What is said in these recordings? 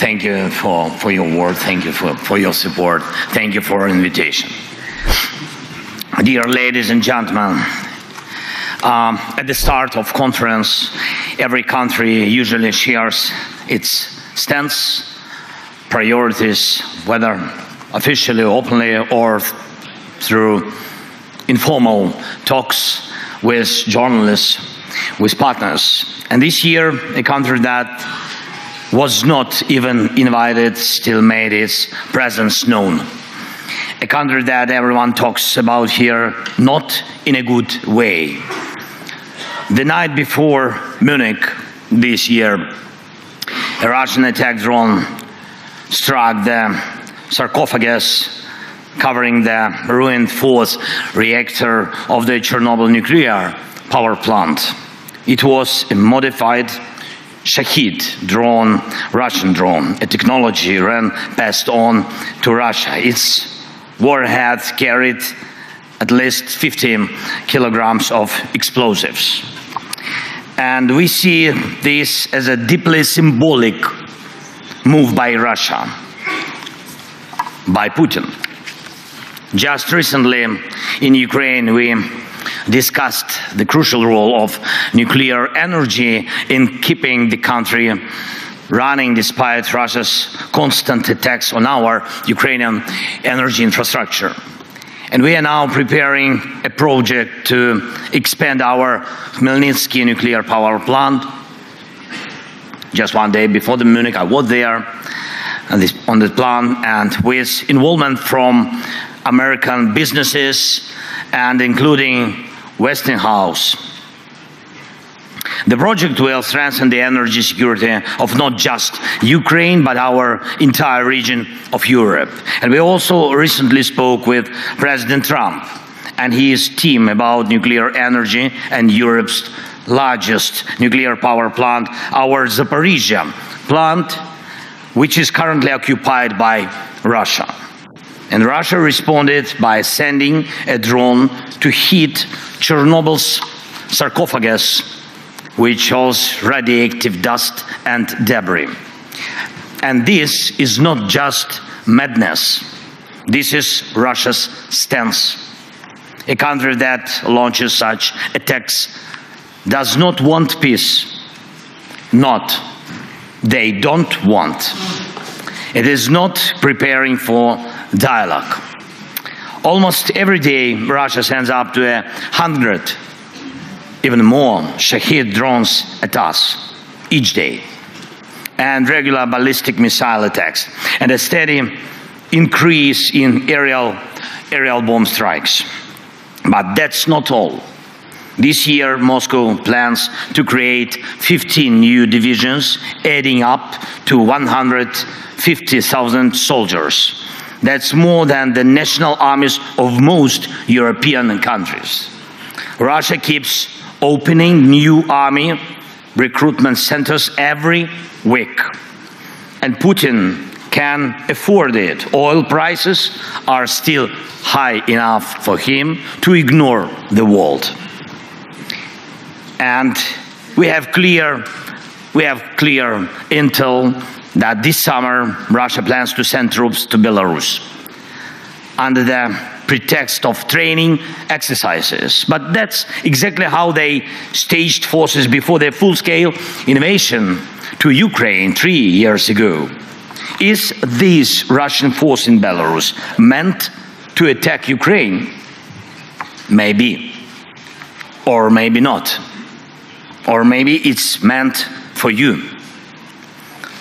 Thank you for your word. Thank you for your support. Thank you for our invitation. Dear ladies and gentlemen, at the start of conference, every country usually shares its stance, priorities, whether officially, openly, or through informal talks with journalists, with partners. And this year, a country that was not even invited still made its presence known. A country that everyone talks about here, not in a good way. The night before Munich this year, a Russian attack drone struck the sarcophagus covering the ruined fourth reactor of the Chernobyl nuclear power plant. It was a modified Shahed drone, Russian drone, a technology passed on to Russia. Its warhead carried at least 50 kilograms of explosives. And we see this as a deeply symbolic move by Russia, by Putin. Just recently in Ukraine, we discussed the crucial role of nuclear energy in keeping the country running despite Russia's constant attacks on our Ukrainian energy infrastructure. And we are now preparing a project to expand our Khmelnytsky nuclear power plant. Just one day before the Munich, I was there on the plant, and with involvement from American businesses and including Westinghouse. The project will strengthen the energy security of not just Ukraine, but our entire region of Europe. And we also recently spoke with President Trump and his team about nuclear energy and Europe's largest nuclear power plant, our Zaporizhzhia plant, which is currently occupied by Russia. And Russia responded by sending a drone to hit Chernobyl's sarcophagus, which shows radioactive dust and debris. And this is not just madness. This is Russia's stance. A country that launches such attacks does not want peace. They don't want. It is not preparing for dialogue. Almost every day, Russia sends up to 100, even more, Shahed drones at us each day, and regular ballistic missile attacks, and a steady increase in aerial bomb strikes. But that's not all. This year, Moscow plans to create 15 new divisions, adding up to 150,000 soldiers. That's more than the national armies of most European countries. Russia keeps opening new army recruitment centers every week. And Putin can afford it. Oil prices are still high enough for him to ignore the world. And we have clear intel that this summer Russia plans to send troops to Belarus under the pretext of training exercises. But that's exactly how they staged forces before their full-scale invasion to Ukraine 3 years ago. Is this Russian force in Belarus meant to attack Ukraine? Maybe. Or maybe not. Or maybe it's meant for you.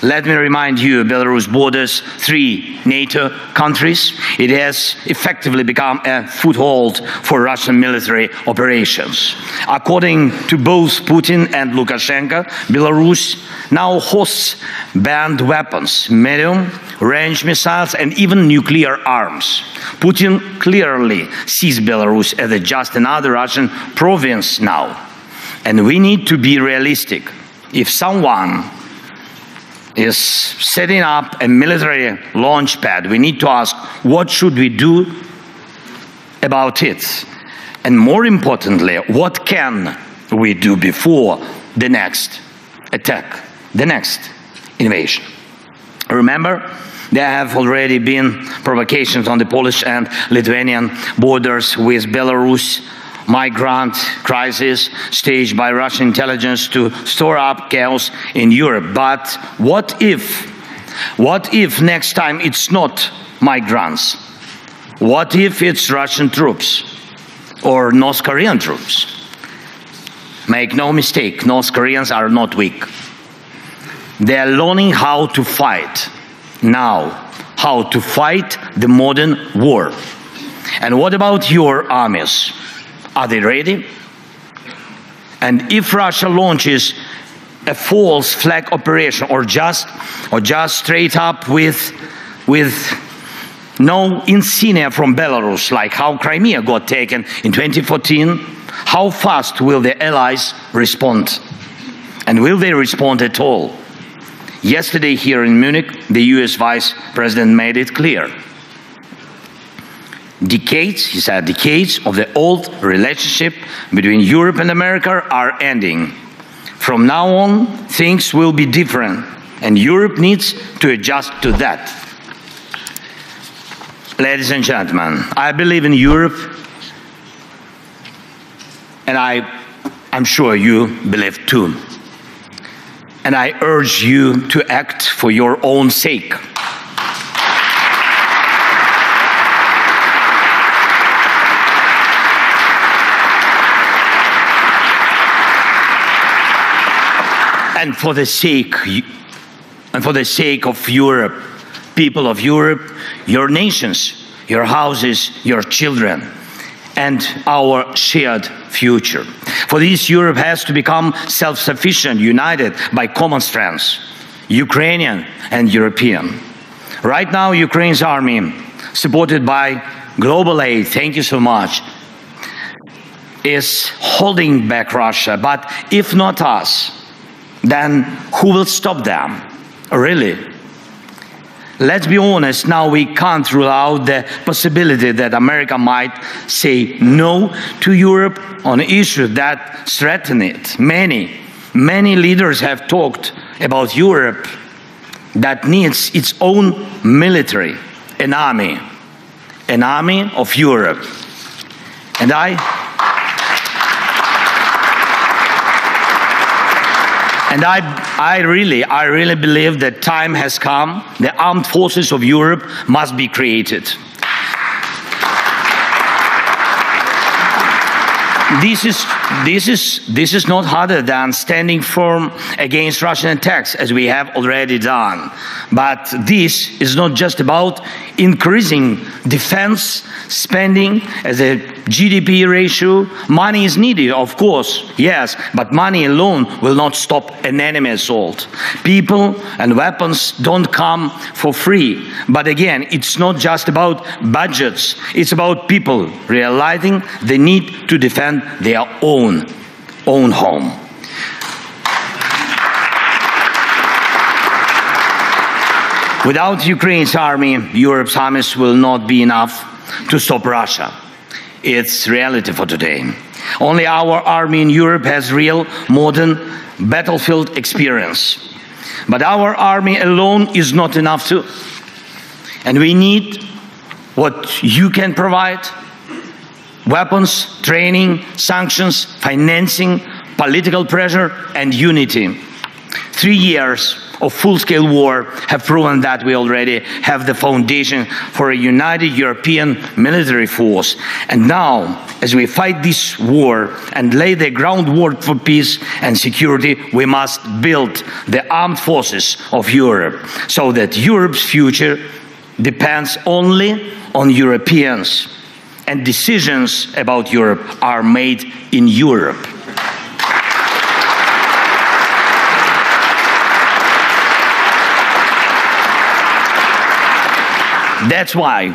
Let me remind you, Belarus borders 3 NATO countries. It has effectively become a foothold for Russian military operations. According to both Putin and Lukashenko, Belarus now hosts banned weapons, medium-range missiles, and even nuclear arms. Putin clearly sees Belarus as just another Russian province now. And we need to be realistic. If someone is setting up a military launch pad, we need to ask, what should we do about it? And more importantly, what can we do before the next attack, the next invasion? Remember, there have already been provocations on the Polish and Lithuanian borders with Belarus, migrant crisis staged by Russian intelligence to store up chaos in Europe. But what if next time it's not migrants? What if it's Russian troops or North Korean troops? Make no mistake, North Koreans are not weak. They are learning how to fight now, how to fight the modern war. And what about your armies? Are they ready? And if Russia launches a false flag operation or just straight up with no insignia from Belarus, like how Crimea got taken in 2014, how fast will the allies respond? And will they respond at all? Yesterday here in Munich, the US Vice President made it clear. Decades, he said, decades of the old relationship between Europe and America are ending. From now on, things will be different, and Europe needs to adjust to that. Ladies and gentlemen, I believe in Europe, and I'm sure you believe too. And I urge you to act for your own sake. And for the sake of Europe, people of Europe, your nations, your houses, your children, and our shared future. For this, Europe has to become self-sufficient, united by common strengths, Ukrainian and European. Right now, Ukraine's army, supported by global aid, thank you so much, is holding back Russia. But if not us, then who will stop them? Really? Let's be honest, now we can't rule out the possibility that America might say no to Europe on issues that threaten it. Many leaders have talked about Europe that needs its own military, an army of Europe. And I really believe that time has come. The armed forces of Europe must be created. This is not harder than standing firm against Russian attacks, as we have already done. But this is not just about increasing defense spending as a GDP ratio. Money is needed, of course, yes, but money alone will not stop an enemy assault. People and weapons don't come for free. But again, it's not just about budgets. It's about people realizing the need to defend their own home. Without Ukraine's army, Europe's armies will not be enough to stop Russia. It's reality for today. Only our army in Europe has real modern battlefield experience. But our army alone is not enough too. And we need what you can provide: weapons, training, sanctions, financing, political pressure, and unity. 3 years of full-scale war have proven that we already have the foundation for a united European military force. And now, as we fight this war and lay the groundwork for peace and security, we must build the armed forces of Europe so that Europe's future depends only on Europeans, and decisions about Europe are made in Europe. That's why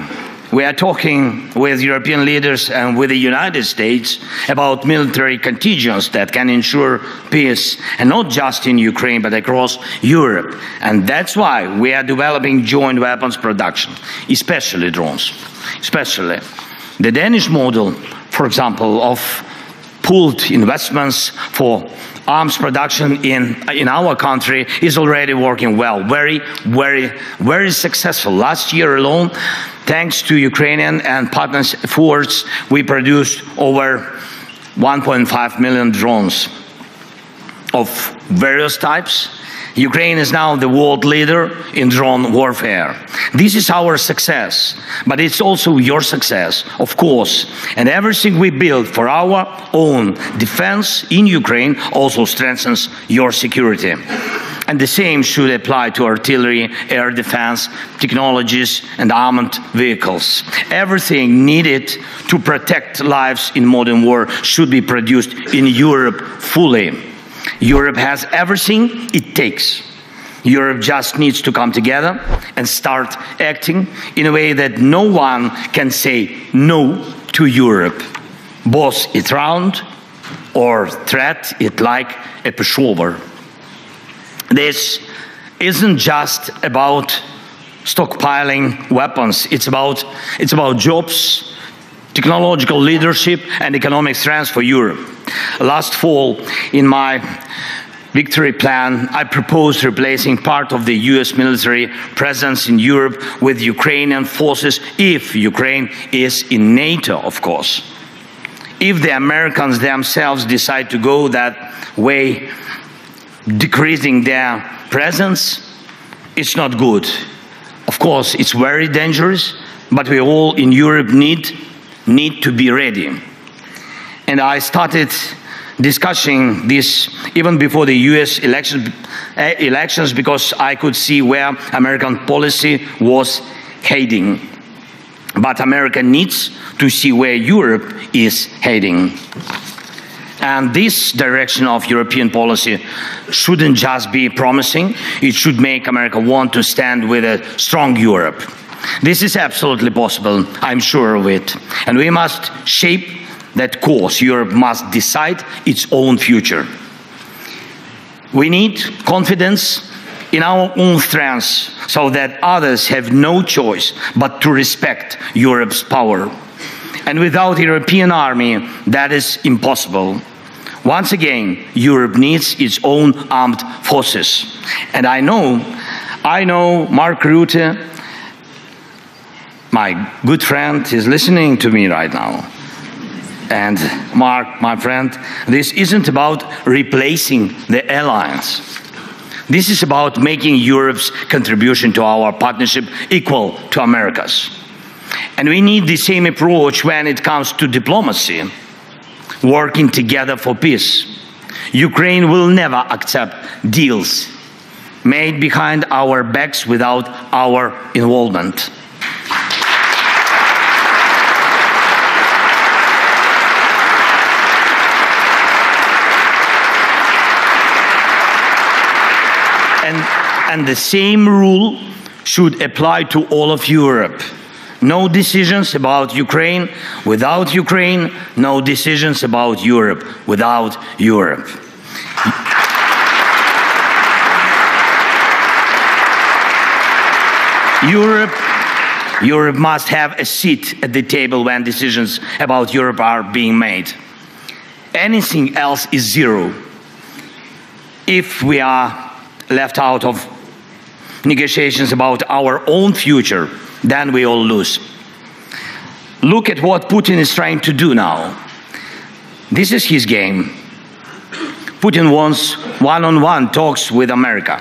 we are talking with European leaders and with the United States about military contingents that can ensure peace, and not just in Ukraine, but across Europe. And that's why we are developing joint weapons production, especially drones. Especially the Danish model, for example, of pooled investments for arms production in our country is already working well, very successful. Last year alone, thanks to Ukrainian and partners' efforts, we produced over 1.5 million drones of various types. Ukraine is now the world leader in drone warfare. This is our success, but it's also your success, of course. And everything we build for our own defense in Ukraine also strengthens your security. And the same should apply to artillery, air defense, technologies, and armored vehicles. Everything needed to protect lives in modern war should be produced in Europe fully. Europe has everything it takes. Europe just needs to come together and start acting in a way that no one can say no to Europe, boss it round or threat it like a pushover. This isn't just about stockpiling weapons. It's about jobs, technological leadership, and economic strength for Europe. Last fall, in my victory plan, I proposed replacing part of the US military presence in Europe with Ukrainian forces, if Ukraine is in NATO, of course. If the Americans themselves decide to go that way, decreasing their presence, it's not good. Of course, it's very dangerous, but we all in Europe need to be ready. And I started discussing this even before the US elections because I could see where American policy was heading. But America needs to see where Europe is heading. And this direction of European policy shouldn't just be promising, it should make America want to stand with a strong Europe. This is absolutely possible, I'm sure of it. And we must shape that course. Europe must decide its own future. We need confidence in our own strengths so that others have no choice but to respect Europe's power. And without a European army, that is impossible. Once again, Europe needs its own armed forces. And I know Mark Rutte, my good friend, is listening to me right now. And Mark, my friend, this isn't about replacing the alliance. This is about making Europe's contribution to our partnership equal to America's. And we need the same approach when it comes to diplomacy, working together for peace. Ukraine will never accept deals made behind our backs without our involvement. And the same rule should apply to all of Europe. No decisions about Ukraine without Ukraine, no decisions about Europe without Europe. Europe must have a seat at the table when decisions about Europe are being made. Anything else is zero. If we are left out of negotiations about our own future, then we all lose. Look at what Putin is trying to do now. This is his game. Putin wants one-on-one talks with America.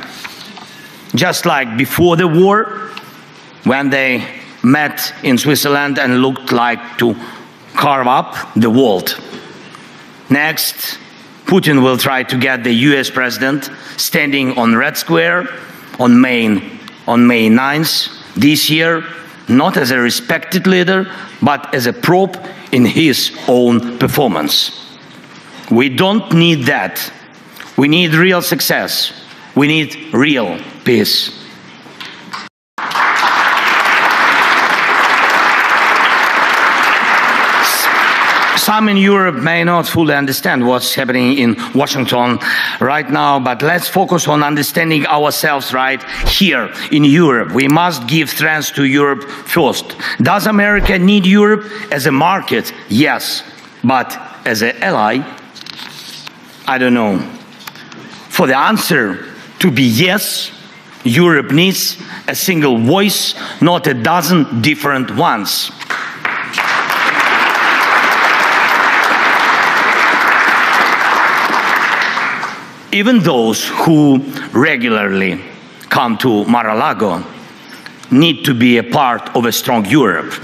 Just like before the war, when they met in Switzerland and looked like to carve up the world. Next, Putin will try to get the US president standing on Red Square on May 9th this year, not as a respected leader, but as a probe in his own performance. We don't need that. We need real success. We need real peace. Some in Europe may not fully understand what's happening in Washington right now, but let's focus on understanding ourselves right here in Europe. We must give strength to Europe first. Does America need Europe as a market? Yes. But as an ally? I don't know. For the answer to be yes, Europe needs a single voice, not a dozen different ones. Even those who regularly come to Mar-a-Lago need to be a part of a strong Europe,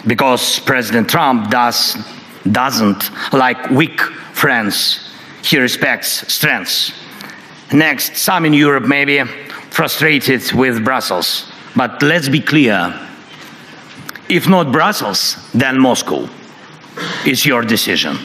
because President Trump doesn't like weak friends. He respects strengths. Next, some in Europe may be frustrated with Brussels. But let's be clear, if not Brussels, then Moscow. It's your decision.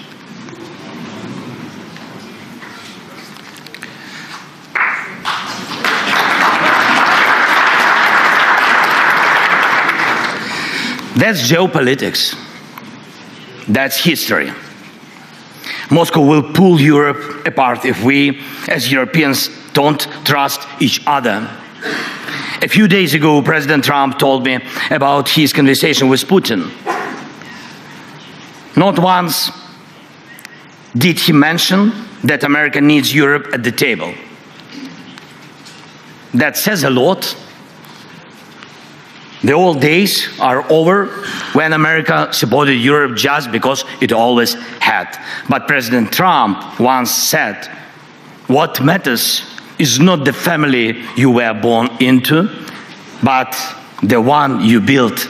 That's geopolitics. That's history. Moscow will pull Europe apart if we, as Europeans, don't trust each other. A few days ago, President Trump told me about his conversation with Putin. Not once did he mention that America needs Europe at the table. That says a lot. The old days are over when America supported Europe just because it always had. But President Trump once said, what matters is not the family you were born into, but the one you built.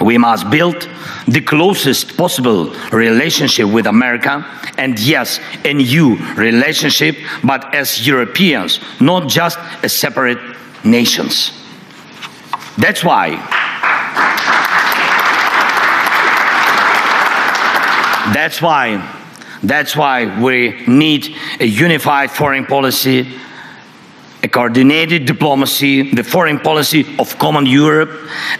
We must build the closest possible relationship with America, and yes, a new relationship, but as Europeans, not just as separate nations. That's why we need a unified foreign policy, a coordinated diplomacy, the foreign policy of common Europe,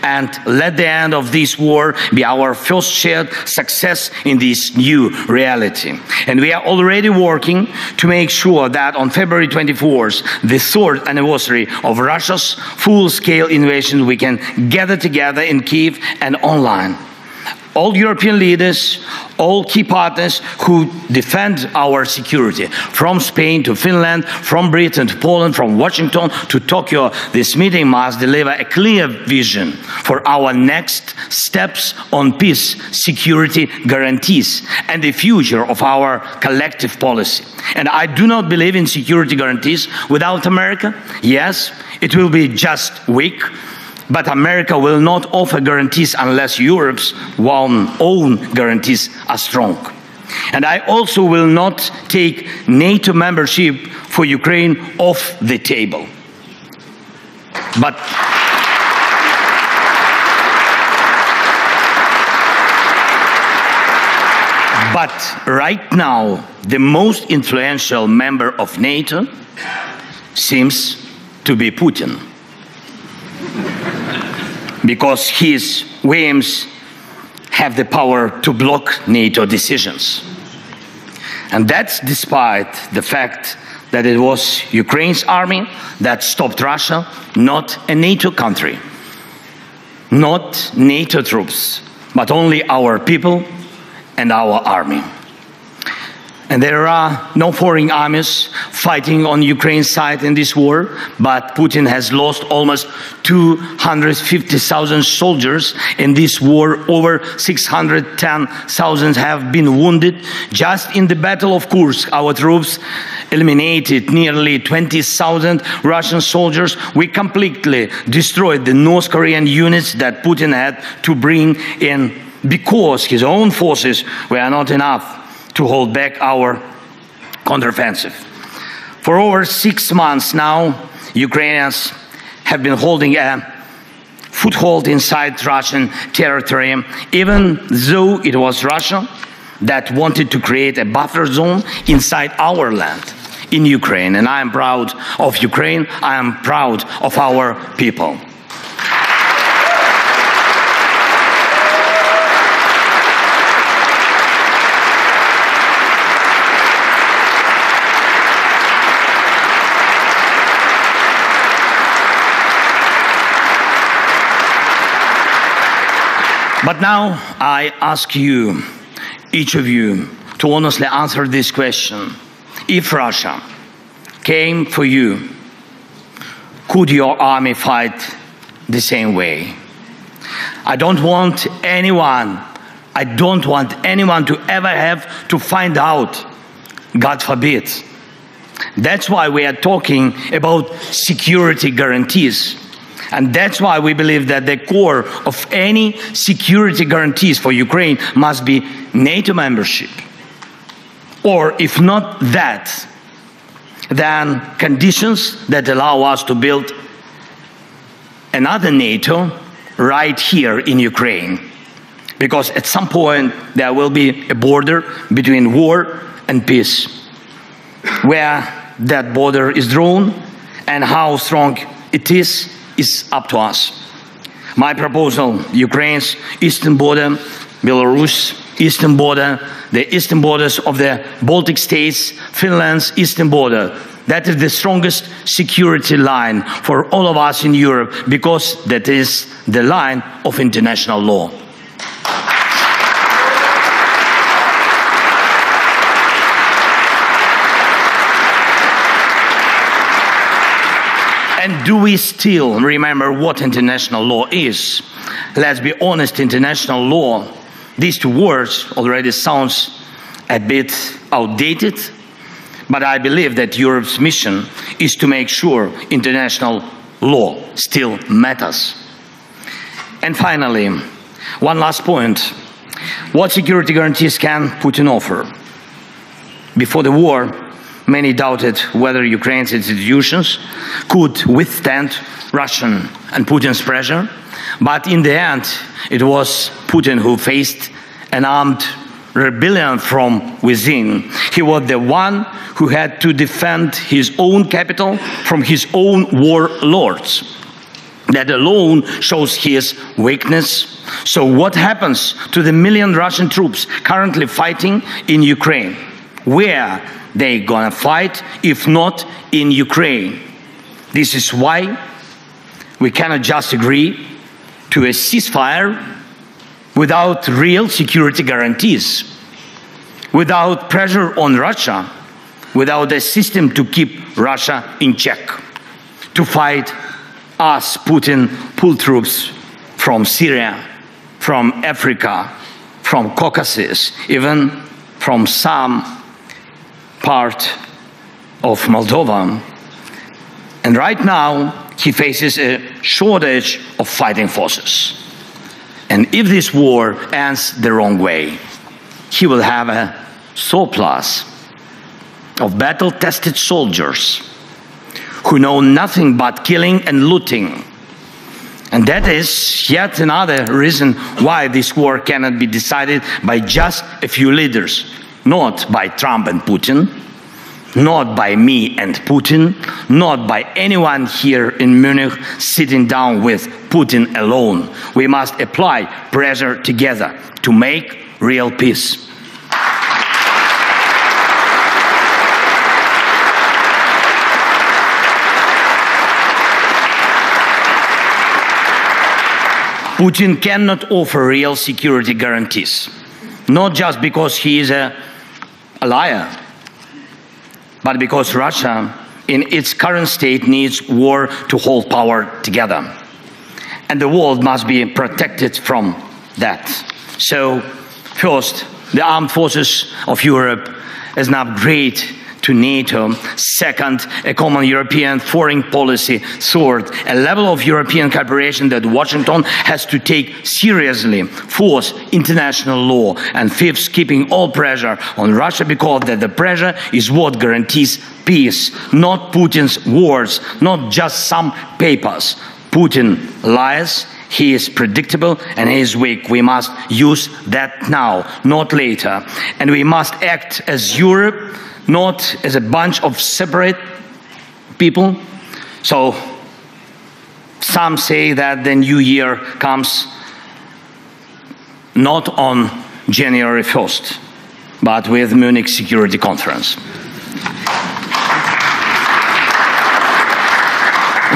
and let the end of this war be our first shared success in this new reality. And we are already working to make sure that on February 24th, the 3rd anniversary of Russia's full-scale invasion, we can gather together in Kyiv and online. All European leaders, all key partners who defend our security, from Spain to Finland, from Britain to Poland, from Washington to Tokyo, this meeting must deliver a clear vision for our next steps on peace, security guarantees, and the future of our collective policy. And I do not believe in security guarantees without America. Yes, it will be just weak. But America will not offer guarantees unless Europe's own guarantees are strong. And I also will not take NATO membership for Ukraine off the table. But right now, the most influential member of NATO seems to be Putin, because his whims have the power to block NATO decisions. And that's despite the fact that it was Ukraine's army that stopped Russia, not a NATO country, not NATO troops, but only our people and our army. And there are no foreign armies fighting on Ukraine's side in this war, but Putin has lost almost 250,000 soldiers in this war. Over 610,000 have been wounded. Just in the Battle of Kursk, our troops eliminated nearly 20,000 Russian soldiers. We completely destroyed the North Korean units that Putin had to bring in because his own forces were not enough to hold back our counteroffensive. For over 6 months now, Ukrainians have been holding a foothold inside Russian territory, even though it was Russia that wanted to create a buffer zone inside our land in Ukraine. And I am proud of Ukraine. I am proud of our people. But now I ask you, each of you, to honestly answer this question. If Russia came for you. Could your army fight the same way? I don't want anyone to ever have to find out, God forbid. That's why we are talking about security guarantees. And that's why we believe that the core of any security guarantees for Ukraine must be NATO membership. Or if not that, then conditions that allow us to build another NATO right here in Ukraine. Because at some point there will be a border between war and peace. Where that border is drawn and how strong it is up to us. My proposal: Ukraine's eastern border, Belarus eastern border, the eastern borders of the Baltic states, Finland's eastern border. That is the strongest security line for all of us in Europe, because that is the line of international law. And do we still remember what international law is? Let's be honest, international law, these two words already sounds a bit outdated, but I believe that Europe's mission is to make sure international law still matters. And finally, one last point. What security guarantees can Putin offer? Before the war, many doubted whether Ukraine's institutions could withstand Russian and Putin's pressure, but in the end, it was Putin who faced an armed rebellion from within. He was the one who had to defend his own capital from his own warlords. That alone shows his weakness. So what happens to the million Russian troops currently fighting in Ukraine? Where they gonna fight if not in Ukraine? This is why we cannot just agree to a ceasefire without real security guarantees, without pressure on Russia, without a system to keep Russia in check, to fight us. Putin pull troops from Syria, from Africa, from Caucasus, even from some part of Moldova. And right now, he faces a shortage of fighting forces. And if this war ends the wrong way, he will have a surplus of battle-tested soldiers who know nothing but killing and looting. And that is yet another reason why this war cannot be decided by just a few leaders. Not by Trump and Putin, not by me and Putin, not by anyone here in Munich sitting down with Putin alone. We must apply pressure together to make real peace. Putin cannot offer real security guarantees, not just because he is a liar, but because Russia, in its current state, needs war to hold power together. And the world must be protected from that. So, first, the armed forces of Europe as an upgrade to NATO. Second, a common European foreign policy. Third, a level of European cooperation that Washington has to take seriously. Fourth, international law. And fifth, keeping all pressure on Russia, because that the pressure is what guarantees peace, not Putin's words, not just some papers. Putin lies. He is predictable and he is weak. We must use that now, not later. And we must act as Europe, not as a bunch of separate people. So some say that the new year comes not on January 1st, but with Munich Security Conference.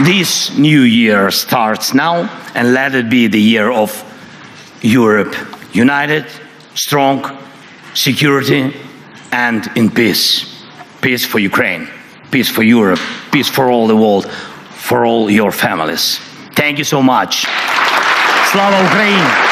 This new year starts now, and let it be the year of Europe united, strong, security, and in peace. Peace for Ukraine. peace for Europe, peace for all the world, for all your families. Thank you so much. Slava Ukraini!